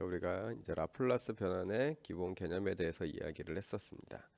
우리가 이제 라플라스 변환의 기본 개념에 대해서 이야기를 했었습니다.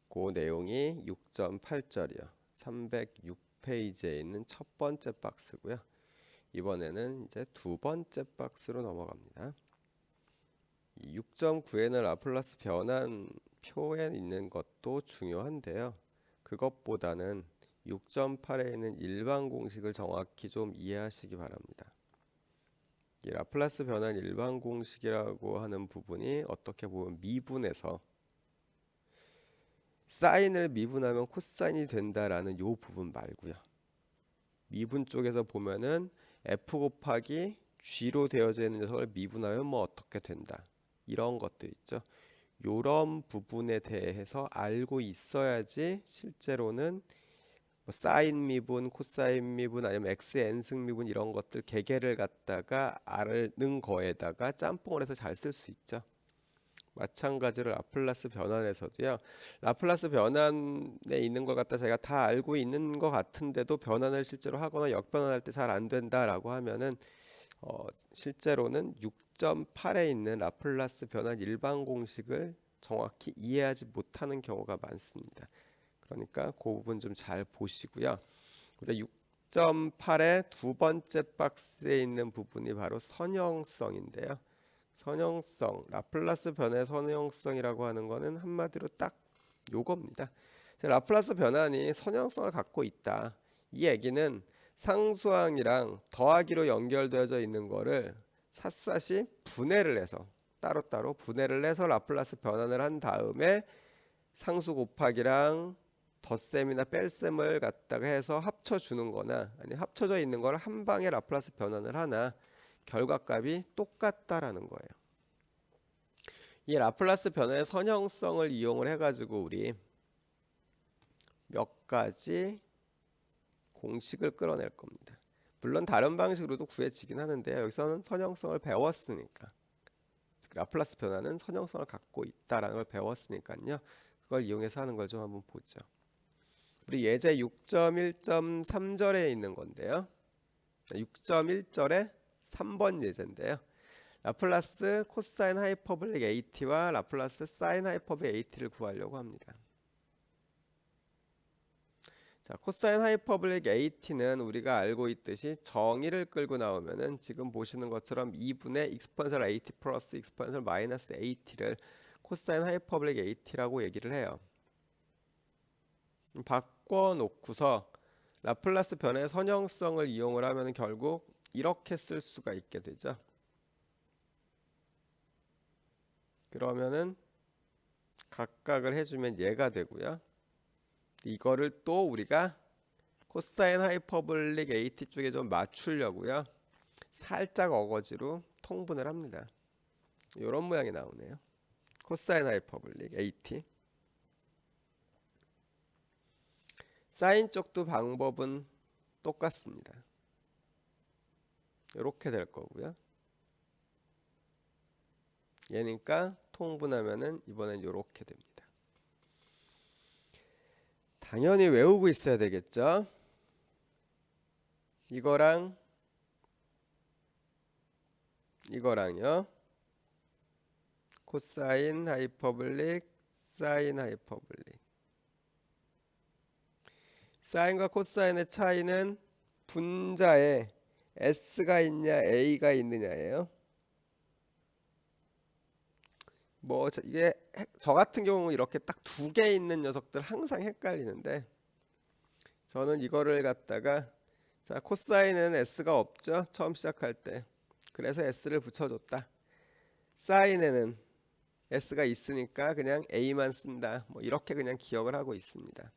그 내용이 6.8절이요. 306페이지에 있는 첫 번째 박스고요. 이번에는 이제 두 번째 박스로 넘어갑니다. 6.9에는 라플라스 변환 표에 있는 것도 중요한데요. 그것보다는 6.8에 있는 일반 공식을 정확히 좀 이해하시기 바랍니다. 이 라플라스 변환 일반 공식이라고 하는 부분이 어떻게 보면 미분에서 사인을 미분하면 코사인이 된다라는 요 부분 말고요. 미분 쪽에서 보면은 f 곱하기 g로 되어져 있는 녀석을 미분하면 뭐 어떻게 된다. 이런 것들 있죠. 요런 부분에 대해서 알고 있어야지 실제로는 뭐 사인 미분, 코사인 미분 아니면 x n승 미분 이런 것들 개개를 갖다가 아는 거에다가 짬뽕을 해서 잘 쓸 수 있죠. 마찬가지로 라플라스 변환에서도요. 라플라스 변환에 있는 것 갖다 제가 다 알고 있는 것 같은데도 변환을 실제로 하거나 역변환할 때 잘 안 된다라고 하면은 실제로는 6.8에 있는 라플라스 변환 일반 공식을 정확히 이해하지 못하는 경우가 많습니다. 그러니까 그 부분 좀 잘 보시고요. 우리 6.8의 두 번째 박스에 있는 부분이 바로 선형성인데요. 선형성, 라플라스 변의 선형성이라고 하는 거는 한마디로 딱 요겁니다. 라플라스 변환이 선형성을 갖고 있다. 이 얘기는 상수항이랑 더하기로 연결되어져 있는 거를 샅샅이 분해를 해서 따로따로 분해를 해서 라플라스 변환을 한 다음에 상수 곱하기랑 덧셈이나 뺄셈을 갖다가 해서 합쳐주는 거나 아니 합쳐져 있는 걸 한 방에 라플라스 변환을 하나 결과값이 똑같다라는 거예요. 이 라플라스 변화의 선형성을 이용을 해가지고 우리 몇 가지 공식을 끌어낼 겁니다. 물론 다른 방식으로도 구해지긴 하는데요. 여기서는 선형성을 배웠으니까 라플라스 변화는 선형성을 갖고 있다라는 걸 배웠으니까요. 그걸 이용해서 하는 걸 좀 한번 보죠. 우리 예제 6.1.3절에 있는 건데요. 6.1절에 3번 예제인데요. 라플라스 코사인 하이퍼블릭 AT와 라플라스 사인 하이퍼블릭 AT를 구하려고 합니다. 자, 코사인 하이퍼블릭 AT는 우리가 알고 있듯이 정의를 끌고 나오면은 지금 보시는 것처럼 2분의 익스포넨셜 AT 플러스 익스포넨셜 마이너스 AT를 코사인 하이퍼블릭 AT라고 얘기를 해요. 바꿔놓고서 라플라스 변의 선형성을 이용을 하면 결국 이렇게 쓸 수가 있게 되죠. 그러면은 각각을 해주면 얘가 되고요. 이거를 또 우리가 코사인 하이퍼블릭 AT 쪽에 좀 맞추려고요. 살짝 어거지로 통분을 합니다. 이런 모양이 나오네요. 코사인 하이퍼블릭 AT. 사인 쪽도 방법은 똑같습니다. 이렇게 될 거고요. 얘니까 통분하면은 이번엔 이렇게 됩니다. 당연히 외우고 있어야 되겠죠. 이거랑 이거랑요. 코사인 하이퍼블릭, 사인 하이퍼블릭. 사인과 코사인의 차이는 분자에 S가 있냐 A가 있느냐예요. 뭐 이게 저 같은 경우 이렇게 딱 두 개 있는 녀석들 항상 헷갈리는데 저는 이거를 갖다가 자 코사인은 S가 없죠. 처음 시작할 때. 그래서 S를 붙여줬다. 사인에는 S가 있으니까 그냥 A만 쓴다. 뭐 이렇게 그냥 기억을 하고 있습니다.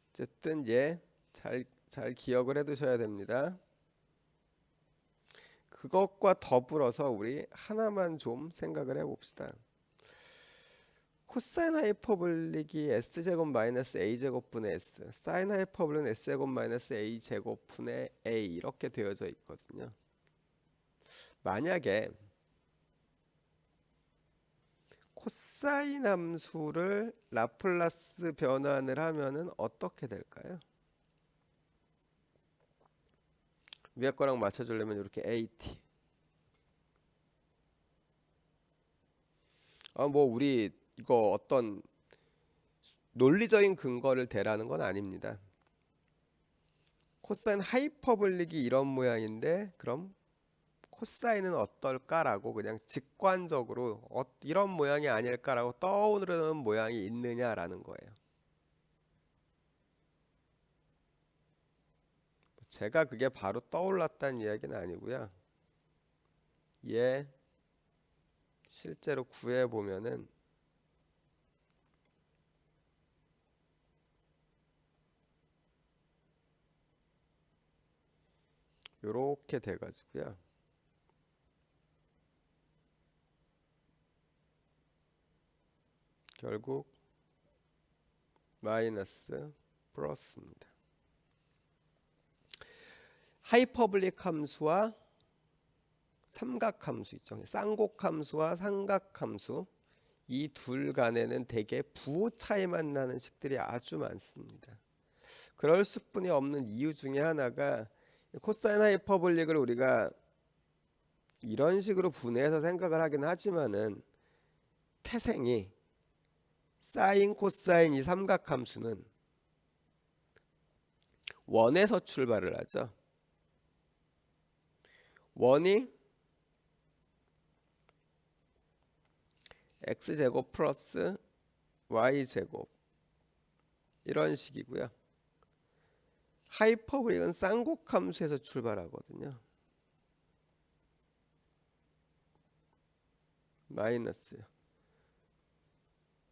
어쨌든 잘 기억을 해두셔야 됩니다. 그것과 더불어서 우리 하나만 좀 생각을 해봅시다. 코사인 하이퍼블릭이 S제곱 마이너스 A제곱분의 S, 사인 하이퍼블릭은 S제곱 마이너스 A제곱분의 A 이렇게 되어져 있거든요. 만약에 코사인 함수를 라플라스 변환을 하면은 어떻게 될까요? 위에 거랑 맞춰주려면 이렇게 AT 뭐 우리 이거 어떤 논리적인 근거를 대라는 건 아닙니다. 코사인 하이퍼볼릭이 이런 모양인데 그럼 코사인은 어떨까라고 그냥 직관적으로 이런 모양이 아닐까라고 떠오르는 모양이 있느냐라는 거예요. 제가 그게 바로 떠올랐다는 이야기는 아니고요. 실제로 구해 보면은 요렇게 돼 가지고요. 결국 마이너스 플러스입니다. 하이퍼블릭 함수와 삼각함수 있죠. 쌍곡함수와 삼각함수 이 둘 간에는 대개 부호 차이만 나는 식들이 아주 많습니다. 그럴 수뿐이 없는 이유 중에 하나가 코사인 하이퍼볼릭을 우리가 이런 식으로 분해해서 생각을 하긴 하지만은 태생이 사인 코사인 이 삼각함수는 원에서 출발을 하죠. 원이 x제곱 플러스 y제곱 이런 식이고요. 하이퍼볼릭은 쌍곡함수에서 출발하거든요. 마이너스요.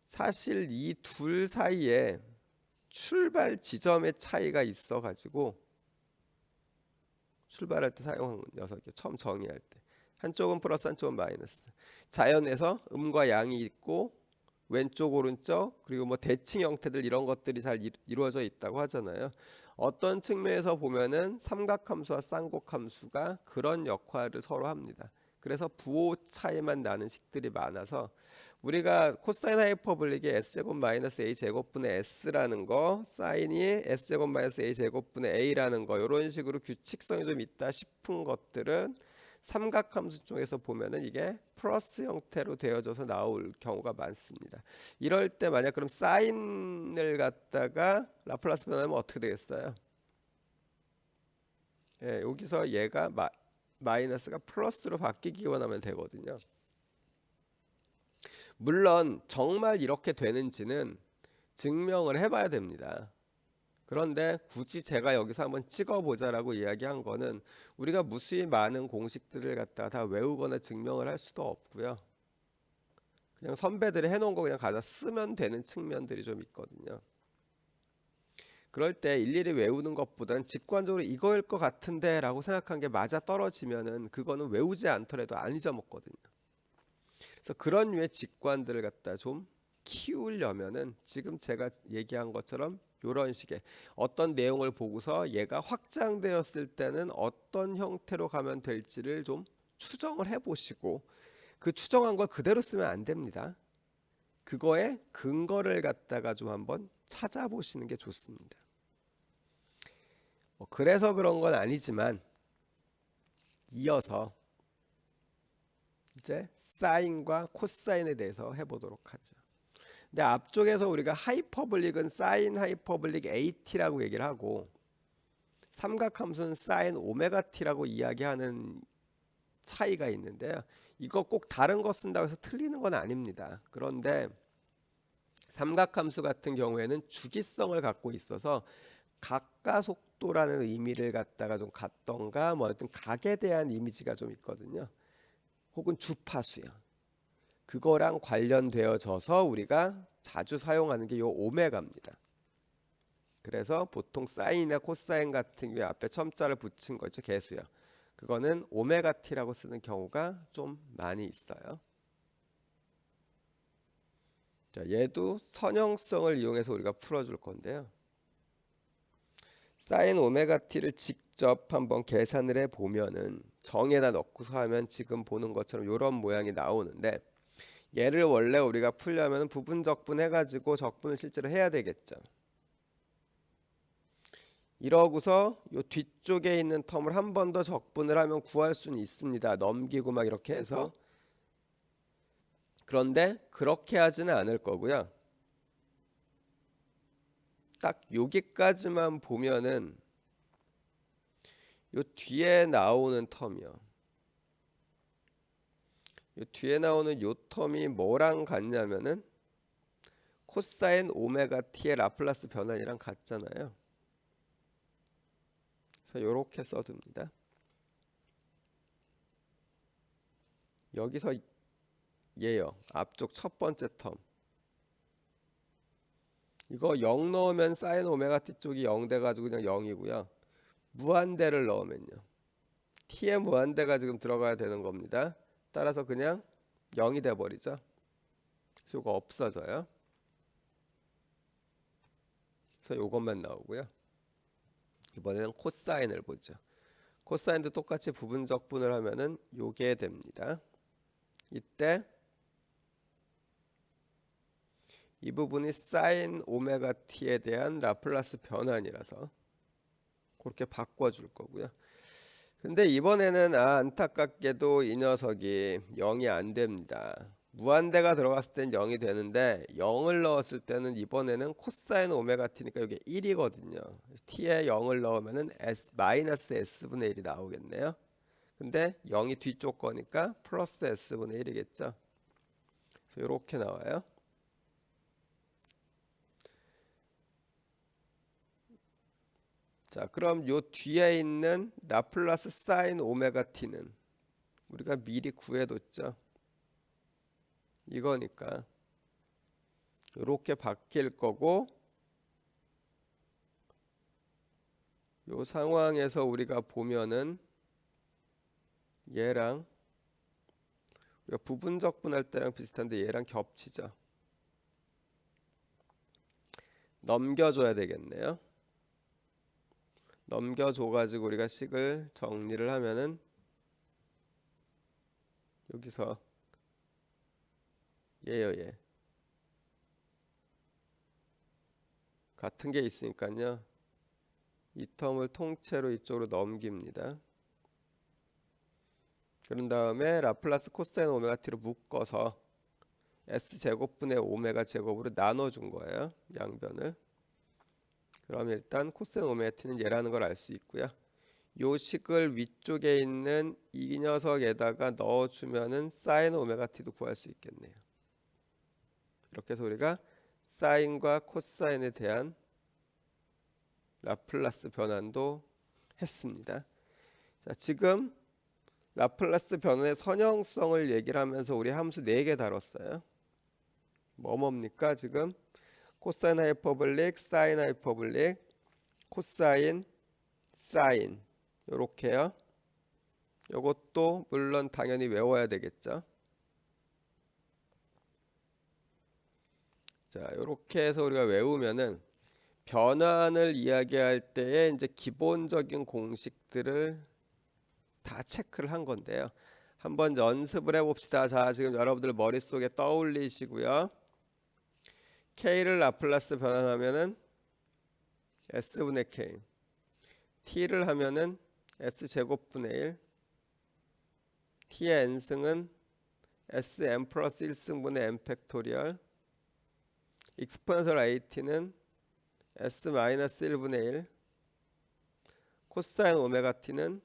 사실 이 둘 사이에 출발 지점의 차이가 있어 가지고 출발할 때 사용한 녀석이요. 처음 정의할 때 한쪽은 플러스 한쪽은 마이너스. 자연에서 음과 양이 있고 왼쪽 오른쪽 그리고 뭐 대칭 형태들 이런 것들이 잘 이루어져 있다고 하잖아요. 어떤 측면에서 보면은 삼각함수와 쌍곡함수가 그런 역할을 서로 합니다. 그래서 부호 차이만 나는 식들이 많아서 우리가 코사인 하이퍼볼릭의 s제곱 마이너스 a제곱분의 s라는 거, 사인이 s제곱 마이너스 a제곱분의 a라는 거 이런 식으로 규칙성이 좀 있다 싶은 것들은 삼각함수 쪽에서 보면은 이게 플러스 형태로 되어져서 나올 경우가 많습니다. 이럴 때 만약 그럼 사인을 갖다가 라플라스 변하면 어떻게 되겠어요? 여기서 얘가 마이너스가 플러스로 바뀌기만 하면 되거든요. 물론 정말 이렇게 되는지는 증명을 해봐야 됩니다. 그런데 굳이 제가 여기서 한번 찍어보자라고 이야기한 거는 우리가 무수히 많은 공식들을 갖다가 다 외우거나 증명을 할 수도 없고요. 그냥 선배들이 해놓은 거 그냥 가서 쓰면 되는 측면들이 좀 있거든요. 그럴 때 일일이 외우는 것보다는 직관적으로 이거일 것 같은데 라고 생각한 게 맞아 떨어지면은 그거는 외우지 않더라도 안 잊어먹거든요. 그래서 그런 류의 직관들을 갖다 좀 키우려면은 지금 제가 얘기한 것처럼 이런 식의 어떤 내용을 보고서 얘가 확장되었을 때는 어떤 형태로 가면 될지를 좀 추정을 해보시고 그 추정한 걸 그대로 쓰면 안 됩니다. 그거의 근거를 갖다가 좀 한번 찾아보시는 게 좋습니다. 그래서 그런 건 아니지만 이어서 이제 사인과 코사인에 대해서 해보도록 하죠. 근데 앞쪽에서 우리가 하이퍼볼릭은 사인 하이퍼볼릭 AT라고 얘기를 하고 삼각함수는 사인 오메가 T라고 이야기하는 차이가 있는데요. 이거 꼭 다른 거 쓴다고 해서 틀리는 건 아닙니다. 그런데 삼각함수 같은 경우에는 주기성을 갖고 있어서 각가속도라는 의미를 갖다가 좀 갖던가 뭐 어떤 각에 대한 이미지가 좀 있거든요. 혹은 주파수요. 그거랑 관련되어져서 우리가 자주 사용하는 게 요 오메가입니다. 그래서 보통 사인이나 코사인 같은 경우에 앞에 첨자를 붙인 거죠. 개수요. 그거는 오메가 t라고 쓰는 경우가 좀 많이 있어요. 자, 얘도 선형성을 이용해서 우리가 풀어줄 건데요. 사인 오메가 t를 직접 한번 계산을 해보면은 정에다 넣고서 하면 지금 보는 것처럼 이런 모양이 나오는데 얘를 원래 우리가 풀려면 부분 적분 해가지고 적분을 실제로 해야 되겠죠. 이러고서 요 뒤쪽에 있는 텀을 한 번 더 적분을 하면 구할 수는 있습니다. 넘기고 막 이렇게 해서. 그런데 그렇게 하지는 않을 거고요. 딱 여기까지만 보면은 요 뒤에 나오는 텀이요. 요 뒤에 나오는 요 텀이 뭐랑 같냐면은 코사인 오메가 t의 라플라스 변환이랑 같잖아요. 그래서 요렇게 써둡니다. 여기서 얘요. 앞쪽 첫 번째 텀. 이거 0 넣으면 사인 오메가 t 쪽이 0 돼가지고 그냥 0이고요. 무한대를 넣으면요. t의 무한대가 지금 들어가야 되는 겁니다. 따라서 그냥 0이 돼버리죠. 그래서 이거 없어져요. 그래서 이것만 나오고요. 이번에는 코사인을 보죠. 코사인도 똑같이 부분적분을 하면은 요게 됩니다. 이때 이 부분이 사인 오메가 t에 대한 라플라스 변환이라서 그렇게 바꿔줄 거고요. 근데 이번에는 안타깝게도 이 녀석이 0이 안 됩니다. 무한대가 들어갔을 땐 0이 되는데 0을 넣었을 때는 이번에는 코사인 오메가 t니까 이게 1이거든요. t에 0을 넣으면은 마이너스 s분의 1이 나오겠네요. 근데 0이 뒤쪽 거니까 플러스 s분의 1이겠죠. 그래서 이렇게 나와요. 자, 그럼 요 뒤에 있는 라플라스 사인 오메가 t는 우리가 미리 구해뒀죠. 이거니까 이렇게 바뀔 거고, 요 상황에서 우리가 보면은 얘랑 우리가 부분적 분할 때랑 비슷한데 얘랑 겹치죠. 넘겨줘야 되겠네요. 넘겨줘가지고 우리가 식을 정리를 하면은 여기서 얘요, 얘 같은 게 있으니까요. 이 텀을 통째로 이쪽으로 넘깁니다. 그런 다음에 라플라스 코사인 오메가 t로 묶어서 s제곱분의 오메가 제곱으로 나눠준 거예요. 양변을. 그럼 일단 코사인 오메가 t는 얘라는 걸 알 수 있고요. 요 식을 위쪽에 있는 이 녀석에다가 넣어주면은 사인 오메가 t도 구할 수 있겠네요. 이렇게 해서 우리가 사인과 코사인에 대한 라플라스 변환도 했습니다. 자, 지금 라플라스 변환의 선형성을 얘기를 하면서 우리 함수 4개 다뤘어요. 뭡니까? 지금 코사인 하이퍼블릭, 사인 하이퍼블릭, 코사인, 사인 요렇게요. 요것도 물론 당연히 외워야 되겠죠. 자, 요렇게 해서 우리가 외우면은 변환을 이야기할 때에 이제 기본적인 공식들을 다 체크를 한 건데요. 한번 연습을 해봅시다. 자, 지금 여러분들 머릿속에 떠올리시고요. K를 라플라스 변환하면은 S분의 K, T를 하면은 S제곱분의 1, T의 N승은 Sn 플러스 1승분의 N 팩토리얼, 익스포넨셜 AT는 S 마이너스 1분의 1, 코사인 오메가 T는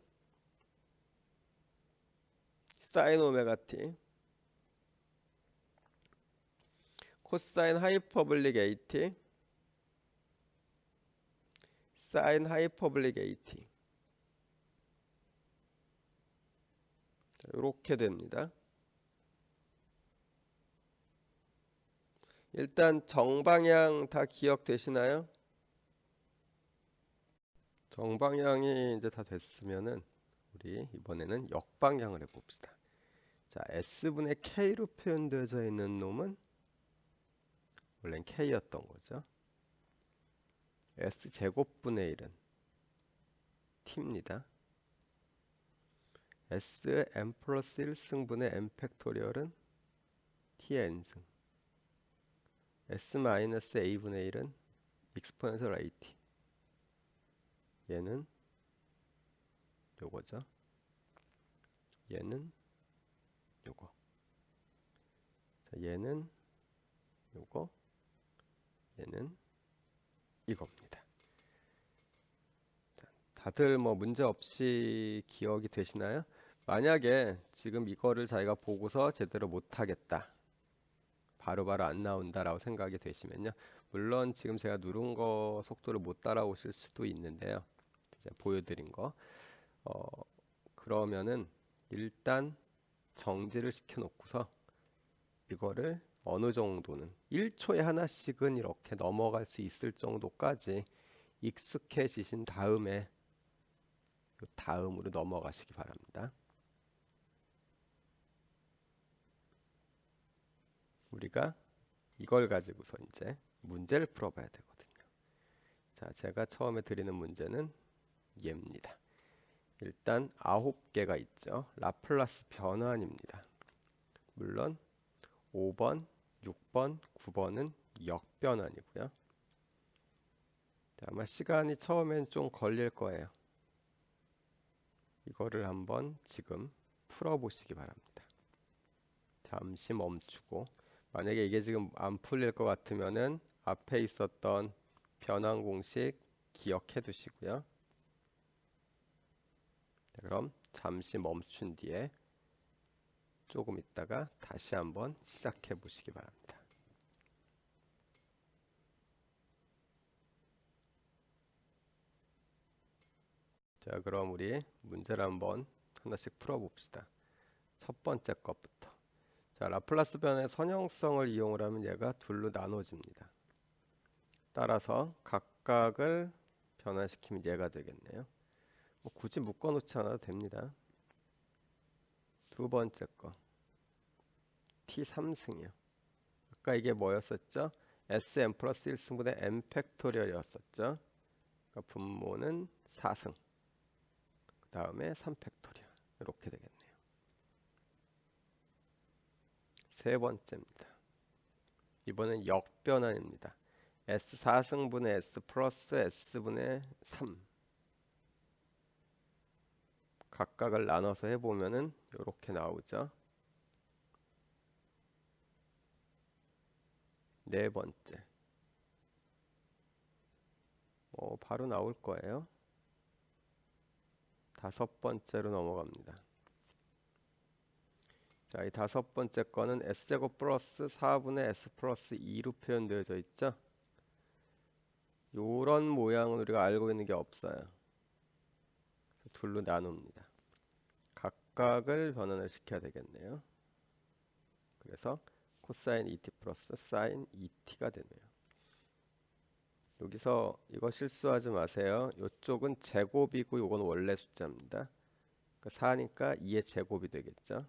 사인 오메가 T, 코사인 하이퍼블릭 AT, 사인 하이퍼블릭 AT 이렇게 됩니다. 일단 정방향 다 기억되시나요? 정방향이 이제 다 됐으면은 우리 이번에는 역방향을 해봅시다. 자, S분의 K로 표현되어져 있는 놈은 원래는 K였던 거죠. S제곱분의 1은 T입니다. S n 플러스 1승분의 n 팩토리얼은 T의 n승, S 마이너스 A분의 1은 익스포넨셜 AT, 얘는 요거죠. 얘는 요거. 자, 얘는 요거, 얘는 이겁니다. 다들 뭐 문제 없이 기억이 되시나요? 만약에 지금 이거를 자기가 보고서 제대로 못하겠다, 바로바로 안 나온다라고 생각이 되시면요, 물론 지금 제가 누른 거 속도를 못 따라오실 수도 있는데요, 이제 보여드린 거 그러면은 일단 정지를 시켜 놓고서 이거를 어느 정도는 1초에 하나씩은 이렇게 넘어갈 수 있을 정도까지 익숙해지신 다음에 다음으로 넘어가시기 바랍니다. 우리가 이걸 가지고서 이제 문제를 풀어봐야 되거든요. 자, 제가 처음에 드리는 문제는 얘입니다. 일단 9개가 있죠. 라플라스 변환입니다. 물론 5번, 6번, 9번은 역변환이고요. 자, 아마 시간이 처음엔 좀 걸릴 거예요. 이거를 한번 지금 풀어보시기 바랍니다. 잠시 멈추고, 만약에 이게 지금 안 풀릴 것 같으면은 앞에 있었던 변환 공식 기억해 두시고요. 자, 그럼 잠시 멈춘 뒤에 조금 있다가 다시 한번 시작해 보시기 바랍니다. 자, 그럼 우리 문제를 한번 하나씩 풀어봅시다. 첫 번째 것부터. 자, 라플라스 변의 선형성을 이용을 하면 얘가 둘로 나눠집니다. 따라서 각각을 변화시키면 얘가 되겠네요. 뭐 굳이 묶어놓지 않아도 됩니다. 두 번째 거, t3승이요. 아까 이게 뭐였었죠? sn 플러스 1승분의 n 팩토리얼이었었죠. 그러니까 분모는 4승, 그 다음에 3 팩토리얼, 이렇게 되겠네요. 세 번째입니다. 이번엔 역변환입니다. s 4승분의 s 플러스 s분의 3, 각각을 나눠서 해보면은 이렇게 나오죠. 네 번째, 바로 나올 거예요. 다섯 번째로 넘어갑니다. 자, 이 다섯 번째 거는 s제곱 플러스 4분의 s 플러스 2로 표현되어져 있죠. 요런 모양은 우리가 알고 있는 게 없어요. 둘로 나눕니다. 각각을 변환을 시켜야 되겠네요. 그래서 코사인 2t 플러스 사인 2t가 되네요. 여기서 이거 실수하지 마세요. 이쪽은 제곱이고 요건 원래 숫자입니다. 그러니까 4니까 2의 제곱이 되겠죠.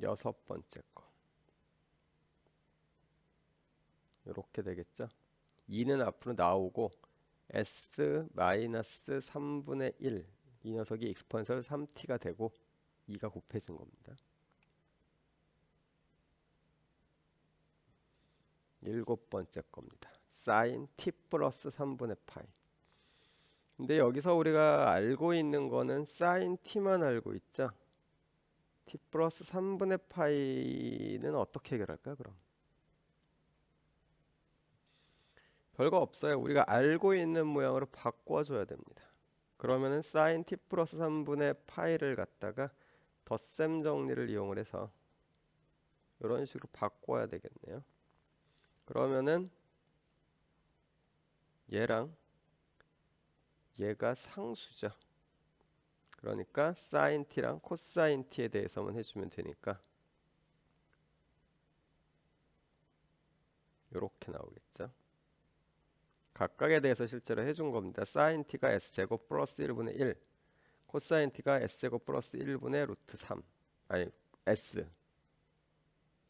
여섯 번째 거, 이렇게 되겠죠. 2는 앞으로 나오고 s 마이너스 3분의 1, 이 녀석이 익스포넨셜 3t가 되고 2가 곱해진 겁니다. 일곱 번째 겁니다. 사인 t 플러스 3분의 파이. 근데 여기서 우리가 알고 있는 거는 사인 t만 알고 있죠. t 플러스 3분의 파이는 어떻게 해결할까요, 그럼? 별거 없어요. 우리가 알고 있는 모양으로 바꿔줘야 됩니다. 그러면은 사인 t 플러스 3분의 파이를 갖다가 덧셈 정리를 이용을 해서 이런 식으로 바꿔야 되겠네요. 그러면은 얘랑 얘가 상수죠. 그러니까 사인 t랑 코사인 t에 대해서만 해주면 되니까 이렇게 나오겠죠. 각각에 대해서 실제로 해준 겁니다. 사인 t가 s제곱 플러스 1분의 1, 코사인 t가 s제곱 플러스 1분의 루트 3, 아니 s,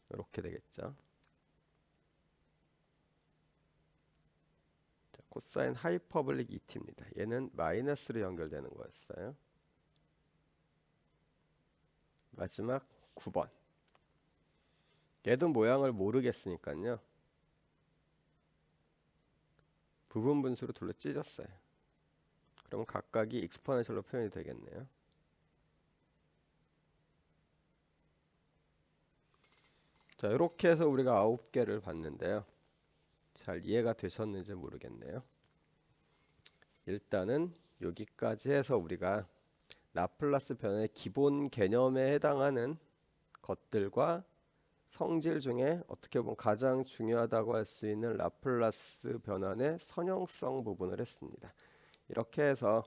이렇게 되겠죠. 자, 코사인 하이퍼블릭 2t입니다. 얘는 마이너스로 연결되는 거였어요. 마지막 9번. 얘도 모양을 모르겠으니까요, 부분 분수로 둘러 찢었어요. 그럼 각각이 익스포넨셜로 표현이 되겠네요. 자, 이렇게 해서 우리가 9개를 봤는데요. 잘 이해가 되셨는지 모르겠네요. 일단은 여기까지 해서 우리가 라플라스 변화의 기본 개념에 해당하는 것들과 성질 중에 어떻게 보면 가장 중요하다고 할 수 있는 라플라스 변환의 선형성 부분을 했습니다. 이렇게 해서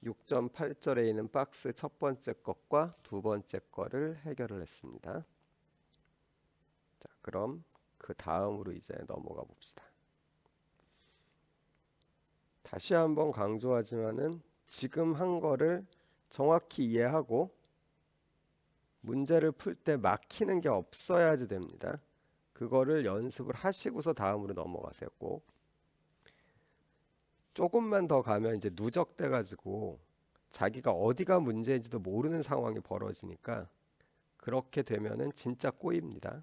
6.8절에 있는 박스 첫 번째 것과 두 번째 거를 해결을 했습니다. 자, 그럼 그 다음으로 이제 넘어가 봅시다. 다시 한번 강조하지만은 지금 한 거를 정확히 이해하고 문제를 풀 때 막히는 게 없어야지 됩니다. 그거를 연습을 하시고서 다음으로 넘어가세요. 꼭. 조금만 더 가면 이제 누적돼 가지고 자기가 어디가 문제인지도 모르는 상황이 벌어지니까 그렇게 되면은 진짜 꼬입니다.